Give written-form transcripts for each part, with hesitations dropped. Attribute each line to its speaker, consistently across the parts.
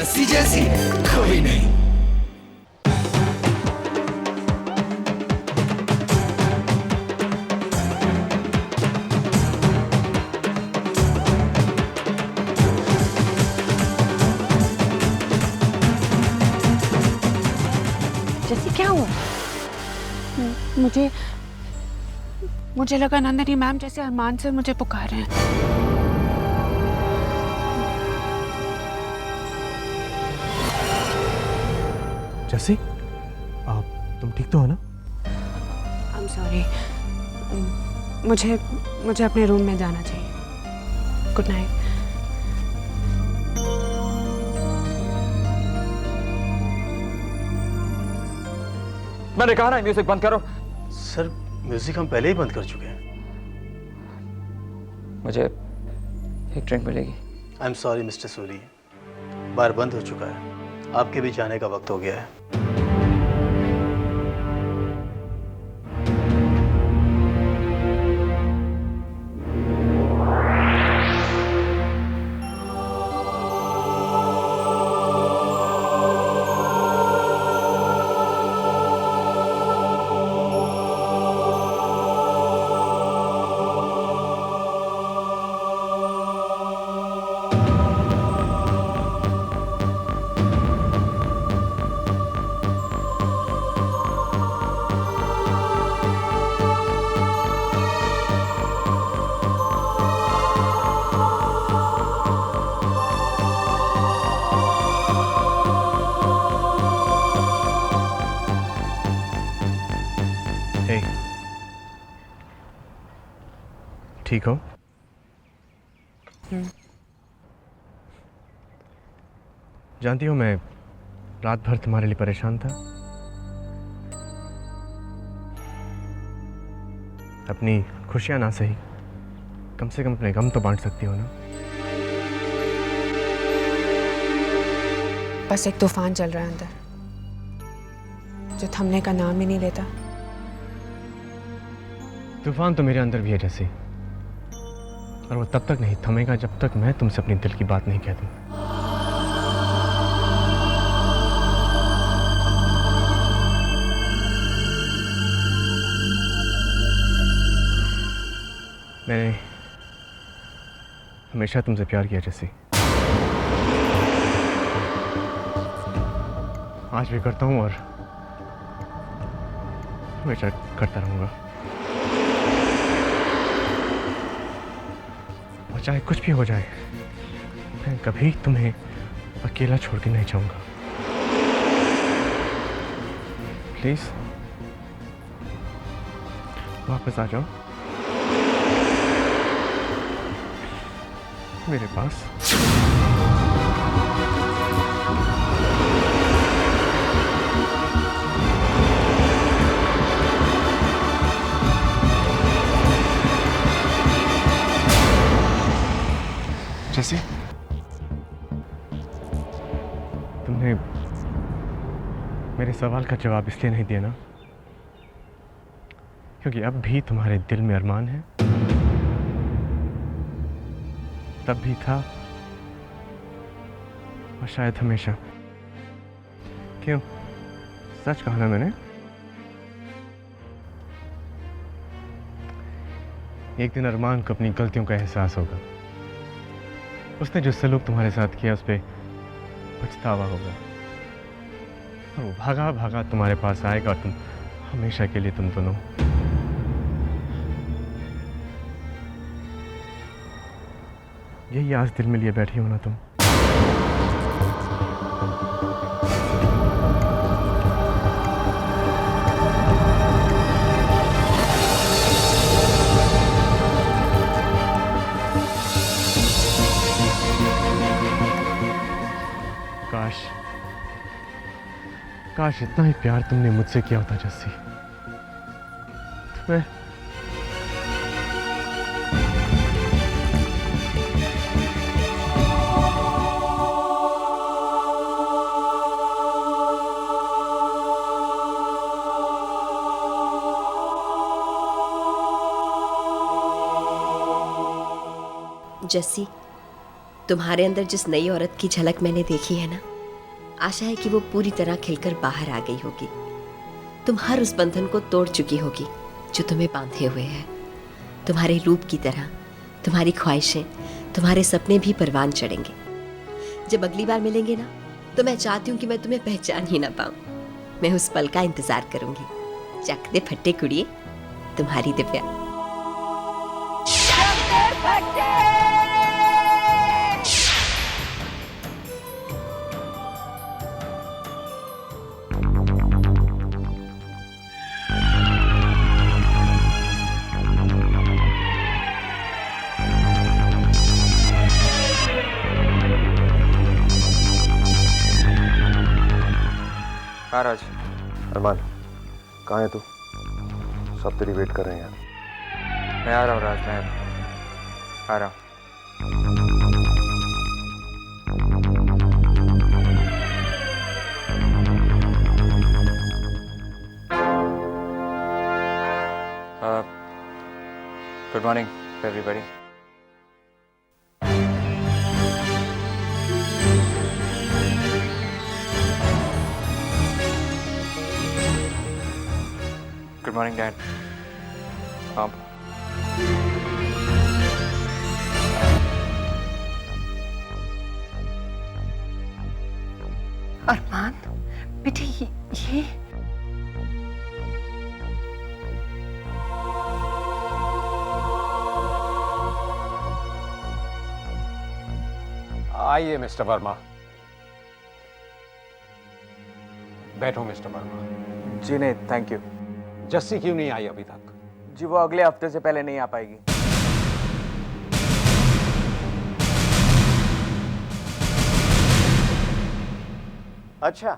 Speaker 1: जस्सी जैसी कोई नहीं।
Speaker 2: जैसे क्या हुआ? मुझे लगा नंदिनी मैम जैसे अरमान से मुझे पुकार रहे हैं।
Speaker 3: जैसी, तुम ठीक तो हो ना?
Speaker 2: आई एम सॉरी। मुझे अपने रूम में जाना चाहिए। Good night.
Speaker 4: मैंने कहा ना म्यूजिक बंद करो।
Speaker 3: सर, म्यूजिक हम पहले ही बंद कर चुके हैं।
Speaker 4: मुझे एक ड्रिंक मिलेगी।
Speaker 3: I am sorry mister Suri, bar बंद हो चुका है। आपके भी जाने का वक्त हो गया है। ठीक हो? जानती हो, मैं रात भर तुम्हारे लिए परेशान था। अपनी खुशियां ना सही, कम से कम अपने गम तो बांट सकती हो ना?
Speaker 2: बस एक तूफान चल रहा है अंदर, जो थमने का नाम ही नहीं लेता।
Speaker 3: तूफान तो मेरे अंदर भी है जैसे, और वो तब तक नहीं थमेगा जब तक मैं तुमसे अपनी दिल की बात नहीं कह दूं। मैंने हमेशा तुमसे प्यार किया जैसी, आज भी करता हूं और हमेशा करता रहूंगा। और चाहे कुछ भी हो जाए, मैं कभी तुम्हें अकेला छोड़ के नहीं जाऊंगा। प्लीज वापस आ जाओ मेरे पास। जैसे तुमने मेरे सवाल का जवाब इसलिए नहीं दिया ना क्योंकि अब भी तुम्हारे दिल में अरमान है, तब भी था और शायद हमेशा। क्यों, सच कहा ना मैंने? एक दिन अरमान को अपनी गलतियों का एहसास होगा। उसने जो सलूक तुम्हारे साथ किया उस पर पछतावा होगा, और वो भागा भागा तुम्हारे पास आएगा और तुम हमेशा के लिए, तुम दोनों यही आज दिल में लिए बैठी हो ना तुम। काश इतना ही प्यार तुमने मुझसे किया होता जस्सी। तुम्हें
Speaker 5: जस्सी, तुम्हारे अंदर जिस नई औरत की झलक मैंने देखी है ना, आशा है कि वो पूरी तरह खिलकर बाहर आ गई होगी। तुम हर उस बंधन को तोड़ चुकी होगी जो तुम्हें बांधे हुए है। तुम्हारे रूप की तरह तुम्हारी ख्वाहिशें, तुम्हारे सपने भी परवान चढ़ेंगे। जब अगली बार मिलेंगे ना, तो मैं चाहती हूँ कि मैं तुम्हें पहचान ही ना पाऊं। मैं उस पल का इंतजार करूंगी। चक दे फट्टे कुड़िए, तुम्हारी दिव्या।
Speaker 4: हाँ राज।
Speaker 6: अरमान, कहाँ है तू? सब तेरी वेट कर रहे हैं यार।
Speaker 4: मैं आ रहा हूँ राज, मैं आ रहा हूँ। Good morning everybody. Good morning, Dad. Mom.
Speaker 7: अरमान, बेटे ये
Speaker 8: आइए मिस्टर वर्मा, बैठो मिस्टर वर्मा।
Speaker 9: जी नहीं, थैंक यू।
Speaker 8: जस्सी क्यों नहीं आई अभी तक?
Speaker 9: जी वो अगले हफ्ते से पहले नहीं आ पाएगी।
Speaker 6: अच्छा,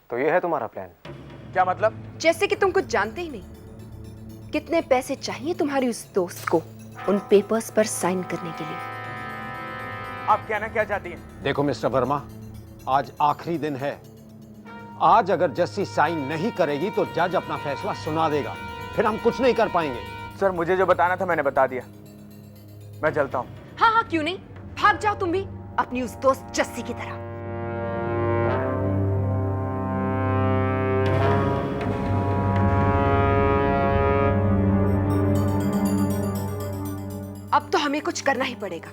Speaker 6: तो ये है तुम्हारा प्लान?
Speaker 9: क्या मतलब?
Speaker 2: जैसे कि तुम कुछ जानते ही नहीं। कितने पैसे चाहिए तुम्हारी उस दोस्त को उन पेपर्स पर साइन करने के लिए?
Speaker 9: आप कहना क्या चाहती हैं?
Speaker 8: देखो मिस्टर वर्मा, आज आखिरी दिन है। आज अगर जस्सी साइन नहीं करेगी तो जज अपना फैसला सुना देगा, फिर हम कुछ नहीं कर पाएंगे।
Speaker 9: सर, मुझे जो बताना था मैंने बता दिया। मैं चलता हूँ।
Speaker 2: हाँ हाँ, क्यों नहीं, भाग जाओ तुम भी अपनी उस दोस्त जस्सी की तरह। अब तो हमें कुछ करना ही पड़ेगा।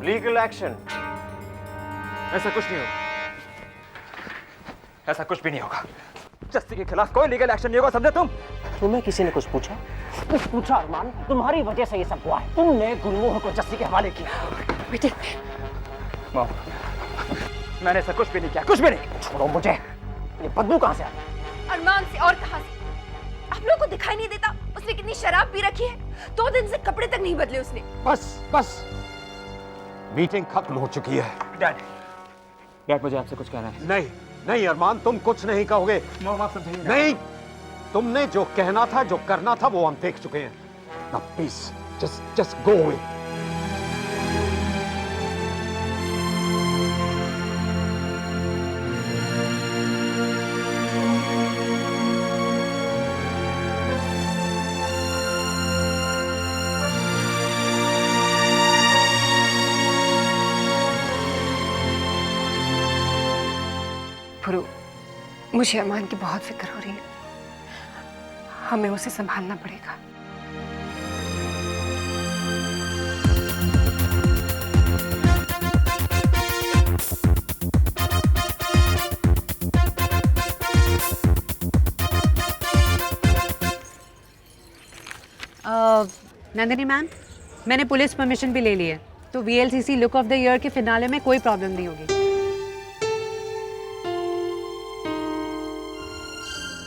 Speaker 6: Legal action.
Speaker 4: ऐसा कुछ नहीं होगा, ऐसा कुछ भी नहीं होगा। जस्सी के खिलाफ कोई लीगल एक्शन नहीं होगा, समझे तुम?
Speaker 10: तुम्हें किसी ने कुछ पूछा? कुछ पूछा अरमान? तुम्हारी वजह से ये सब हुआ है। तुमने गुरमोह को जस्सी के हवाले किया।
Speaker 2: बेटे,
Speaker 4: मॉम, मैंने ऐसा कुछ भी नहीं किया, कुछ भी नहीं।
Speaker 10: छोड़ो मुझे। ये बदबू कहाँ से आ रही?
Speaker 2: अरमान से और कहां से? आप लोगों को दिखाई नहीं देता उसने कितनी शराब पी रखी है? 2 दिन से कपड़े तक नहीं बदले उसने।
Speaker 8: बस बस, मीटिंग खत्म हो चुकी है।
Speaker 4: डैड, मुझे आपसे कुछ कहना है।
Speaker 8: नहीं नहीं अरमान, तुम कुछ नहीं कहोगे।
Speaker 4: मॉम, आप समझाइए।
Speaker 8: नहीं, तुमने जो कहना था, जो करना था, वो हम देख चुके हैं। Now please, just go away.
Speaker 7: पुरु, मुझे अरमान की बहुत फिक्र हो रही है। हमें उसे संभालना पड़ेगा।
Speaker 2: नंदिनी मैम, मैंने पुलिस परमिशन भी ले ली है, तो VLCC look of the year के फिनाले में कोई प्रॉब्लम नहीं होगी।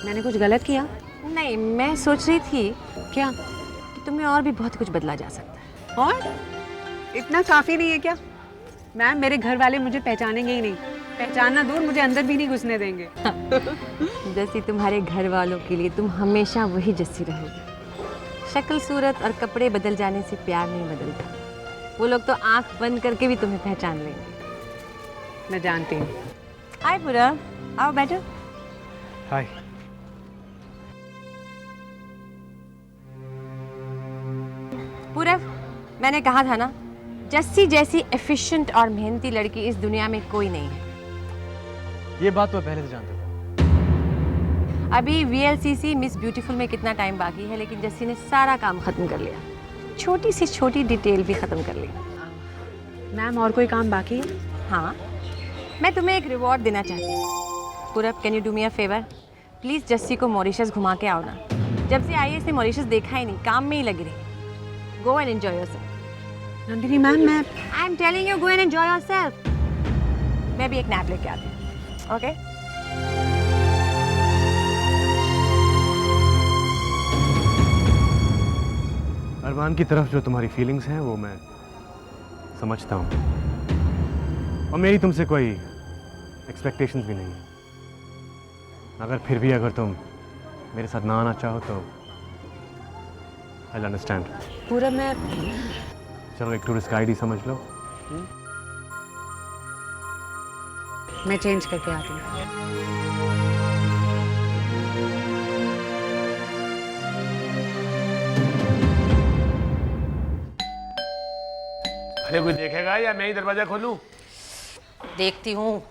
Speaker 2: मैंने कुछ गलत किया?
Speaker 11: नहीं, मैं सोच रही थी
Speaker 2: क्या?
Speaker 11: कि तुम्हें और भी बहुत कुछ बदला जा सकता है।
Speaker 2: और इतना काफी नहीं है क्या? मैम, मेरे घर वाले मुझे पहचानेंगे ही नहीं। पहचानना दूर, मुझे अंदर भी नहीं घुसने देंगे।
Speaker 11: जैसी तुम्हारे घर वालों के लिए तुम हमेशा वही जैसी रहोगी। शक्ल, सूरत और कपड़े बदल जाने से प्यार नहीं बदलता। वो लोग तो आंख बंद करके भी तुम्हें पहचान लेंगे।
Speaker 2: मैं जानती हूँ।
Speaker 11: हाय पूरा, आओ बैठो।
Speaker 3: हाय।
Speaker 11: पूरब, मैंने कहा था ना, जस्सी जैसी एफिशिएंट और मेहनती लड़की इस दुनिया में कोई नहीं है।
Speaker 3: ये बात तो पहले से जानता था।
Speaker 11: अभी VLCC मिस ब्यूटीफुल में कितना टाइम बाकी है, लेकिन जस्सी ने सारा काम खत्म कर लिया, छोटी सी छोटी डिटेल भी खत्म कर ली।
Speaker 2: मैम और कोई काम बाकी है?
Speaker 11: हाँ, मैं तुम्हें एक रिवॉर्ड देना चाहती हूँ। पूरब, can you do me a favour? Please Jassi को मॉरिशस घुमा के आओ ना। जब से आई है इसने मॉरिशस देखा ही नहीं, काम में ही लगी रही। Go and enjoy yourself.
Speaker 2: Nandini ma'am, मैं
Speaker 11: I am telling you, go and enjoy yourself. मैं भी एक नैप लेके आती हूँ। ओके?
Speaker 3: अरमान की तरफ जो तुम्हारी फीलिंग्स हैं वो मैं समझता हूँ, और मेरी तुमसे कोई एक्सपेक्टेशंस भी नहीं है। मगर फिर भी अगर तुम मेरे साथ ना आना चाहो तो आई अंडरस्टैंड।
Speaker 2: पूरब, मैं
Speaker 3: चलो एक टूरिस्ट का आईडी समझ लो।
Speaker 2: मैं चेंज करके आती हूँ।
Speaker 12: अरे कोई देखेगा या मैं ही दरवाजा खोलूं?
Speaker 13: देखती हूँ।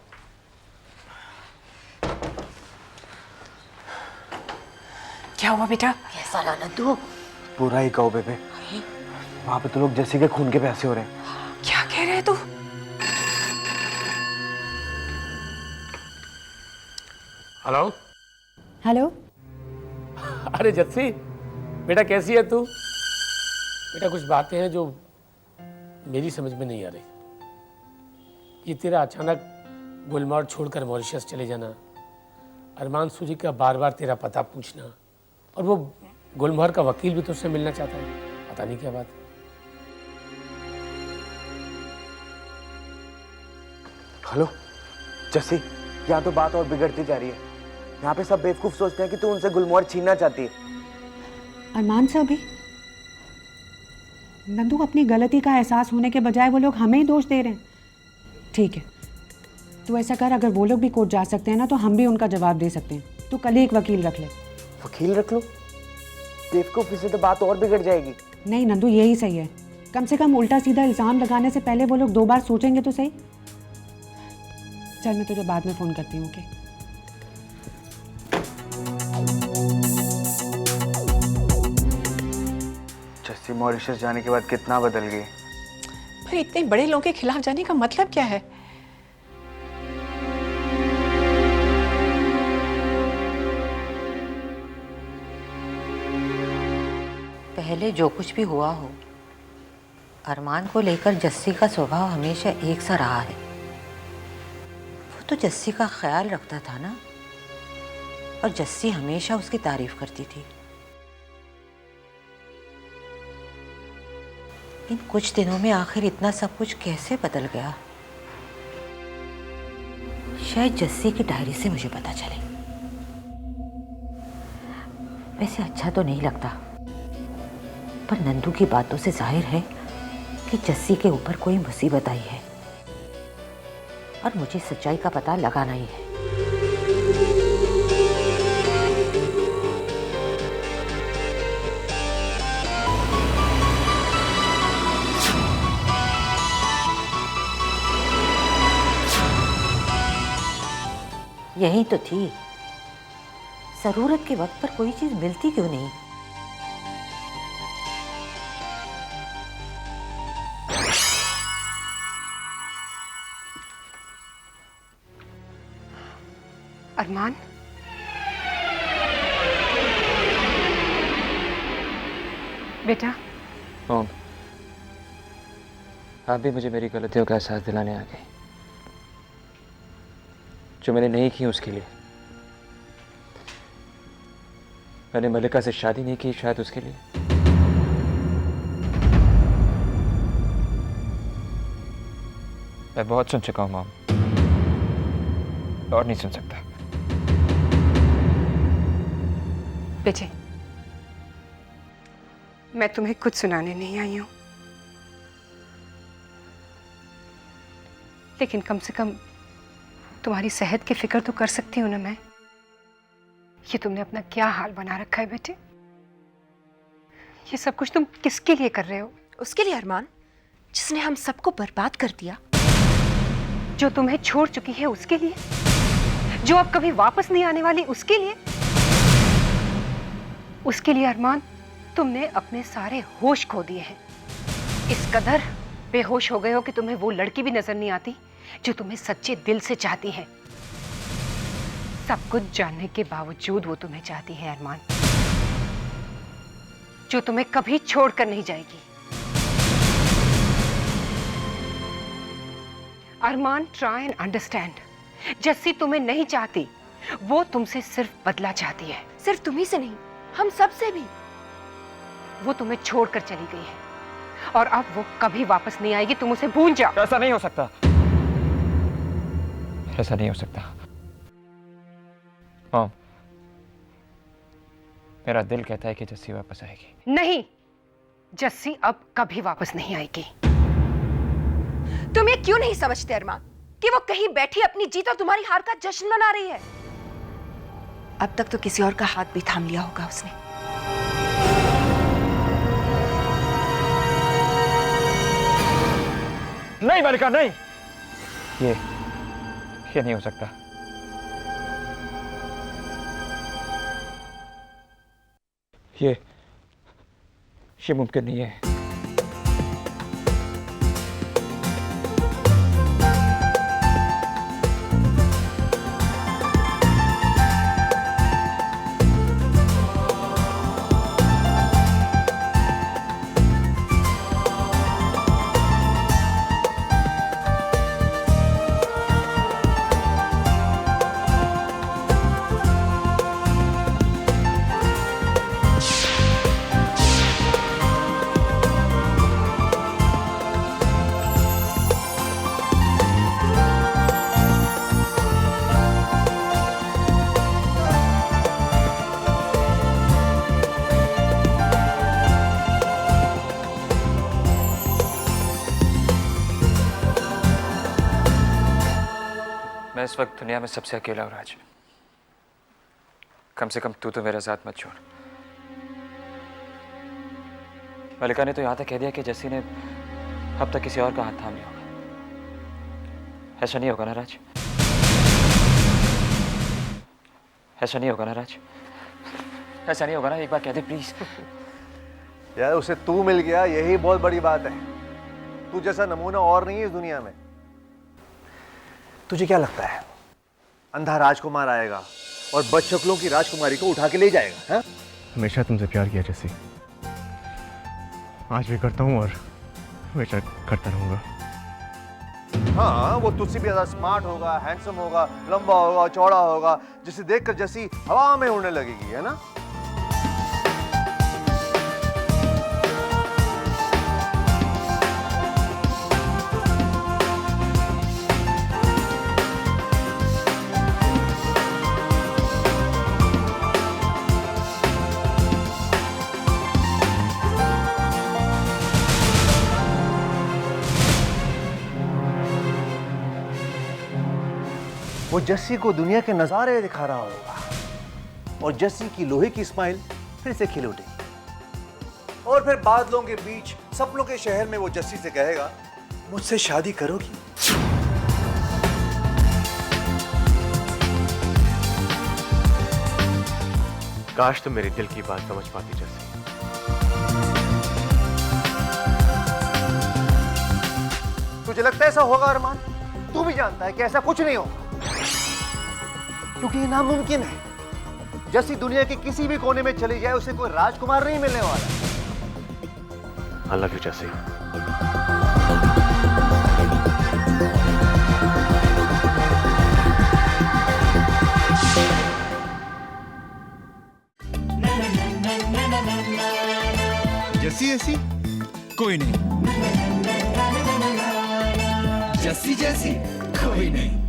Speaker 7: क्या हुआ बेटा?
Speaker 13: कैसा लाना तू?
Speaker 6: पूरा ही कहो बेबे, वहां पे तो लोग जैसी के खून के प्यासे हो रहे हैं।
Speaker 7: क्या कह रहे तू?
Speaker 12: Hello
Speaker 2: hello.
Speaker 12: अरे जस्सी बेटा, कैसी है तू? बेटा कुछ बातें हैं जो मेरी समझ में नहीं आ रही। ये तेरा अचानक गुलमोहर छोड़कर मॉरिशस चले जाना, अरमान सूरी का बार बार तेरा पता पूछना, और वो गुलमोहर का वकील भी तुझसे मिलना चाहता है। पता नहीं क्या बात है।
Speaker 6: हेलो जस्सी, यहाँ तो बात और बिगड़ती जा रही है। यहाँ पे सब बेवकूफ सोचते हैं कि तू उनसे गुलमोहर छीनना चाहती है।
Speaker 2: अरमान से अभी नंदू, अपनी गलती का एहसास होने के बजाय वो लोग हमें ही दोष दे रहे हैं। ठीक है, तू ऐसा कर, अगर वो लोग भी कोर्ट जा सकते हैं ना, तो हम भी उनका जवाब दे सकते हैं। तू कल ही एक वकील रख ले।
Speaker 6: वकील रख लो? बेवकूफी से तो बात और बिगड़ जाएगी।
Speaker 2: नहीं नंदू, यही सही है। कम से कम उल्टा सीधा इल्ज़ाम लगाने से पहले वो लोग 2 बार सोचेंगे तो सही। चल, मैं तुझे बाद में फ़ोन करती हूँ। ओके?
Speaker 9: जस्सी मॉरिशस जाने के बाद कितना बदल गई।
Speaker 7: पर इतने बड़े लोगों के खिलाफ जाने का मतलब क्या है?
Speaker 13: पहले जो कुछ भी हुआ हो, अरमान को लेकर जस्सी का स्वभाव हमेशा एक सा रहा है। वो तो जस्सी का ख्याल रखता था ना, और जस्सी हमेशा उसकी तारीफ करती थी। इन कुछ दिनों में आखिर इतना सब कुछ कैसे बदल गया? शायद जस्सी की डायरी से मुझे पता चले। वैसे अच्छा तो नहीं लगता, पर नंदू की बातों से जाहिर है कि जस्सी के ऊपर कोई मुसीबत आई है, और मुझे सच्चाई का पता लगाना ही है। यही तो थी, जरूरत के वक्त पर कोई चीज मिलती क्यों नहीं?
Speaker 7: अरमान, बेटा।
Speaker 9: मॉम, आप भी मुझे मेरी गलतियों का एहसास दिलाने आ गई, जो मैंने नहीं की उसके लिए। मैंने मलिका से शादी नहीं की शायद उसके लिए। मैं बहुत सुन चुका हूँ मॉम, और नहीं सुन सकता।
Speaker 7: बेटे, मैं तुम्हें कुछ सुनाने नहीं आई हूं, लेकिन कम से कम तुम्हारी सेहत की फिक्र तो कर सकती हूँ ना मैं। ये तुमने अपना क्या हाल बना रखा है बेटे? ये सब कुछ तुम किसके लिए कर रहे हो?
Speaker 14: उसके लिए अरमान,
Speaker 7: जिसने हम सबको बर्बाद कर दिया, जो तुम्हें छोड़ चुकी है उसके लिए, जो अब कभी वापस नहीं आने वाली उसके लिए। उसके लिए अरमान, तुमने अपने सारे होश खो दिए हैं। इस कदर बेहोश हो गए हो कि तुम्हें वो लड़की भी नजर नहीं आती जो तुम्हें सच्चे दिल से चाहती है। सब कुछ जानने के बावजूद वो तुम्हें चाहती है अरमान, जो तुम्हें कभी छोड़कर नहीं जाएगी। अरमान, ट्राई एंड अंडरस्टैंड। जस्सी तुम्हें नहीं चाहती, वो तुमसे सिर्फ बदला चाहती है। सिर्फ तुम्ही से नहीं, हम सब से भी। वो तुम्हें छोड़कर चली गई है और अब वो कभी वापस नहीं आएगी। तुम उसे भूल जाओ।
Speaker 4: ऐसा नहीं हो सकता, ऐसा नहीं हो सकता। मॉम, मेरा दिल कहता है कि जस्सी वापस आएगी।
Speaker 7: नहीं, जस्सी अब कभी वापस नहीं आएगी। तुम ये क्यों नहीं समझते अरमान कि वो कहीं बैठी अपनी जीत और तुम्हारी हार का जश्न मना रही है? अब तक तो किसी और का हाथ भी थाम लिया होगा उसने।
Speaker 4: नहीं मलिका, नहीं, ये नहीं हो सकता। ये मुमकिन नहीं है। मैं इस वक्त दुनिया में सबसे अकेला हूं राज। कम से कम तू तो मेरा साथ मत छोड़। मलिका ने तो यहां तक कह दिया कि जस्सी ने अब तक किसी और का हाथ थाम लिया होगा। ऐसा नहीं होगा ना राज? ऐसा नहीं होगा ना राज? ऐसा नहीं होगा ना? एक बार कह दे प्लीज।
Speaker 14: यार उसे तू मिल गया, यही बहुत बड़ी बात है। तू जैसा नमूना और नहीं है इस दुनिया में। तुझे क्या लगता है अंधा राजकुमार आएगा और बदशक्लों की राजकुमारी को उठा के ले जाएगा? है?
Speaker 3: हमेशा तुमसे प्यार किया जस्सी, आज भी करता हूँ और हमेशा करता रहूंगा।
Speaker 14: हाँ, वो तुझसे भी ज्यादा स्मार्ट होगा, हैंडसम होगा, लंबा होगा, चौड़ा होगा, जिसे देखकर जस्सी हवा में उड़ने लगेगी, है ना? वो जस्सी को दुनिया के नजारे दिखा रहा होगा और जस्सी की लोहे की स्माइल फिर से खिल उठेगी और फिर बादलों के बीच सपनों के शहर में वो जस्सी से कहेगा, मुझसे शादी करोगी?
Speaker 3: काश तुम मेरे दिल की बात समझ पाती जस्सी।
Speaker 14: तुझे लगता है ऐसा होगा अरमान? तू भी जानता है कि ऐसा कुछ नहीं होगा, क्योंकि ये नामुमकिन है। जस्सी दुनिया के किसी भी कोने में चली जाए, उसे कोई राजकुमार नहीं मिलने वाला।
Speaker 3: I love you, Jassi.
Speaker 1: Jassi ऐसी कोई नहीं, जस्सी जैसी कोई नहीं।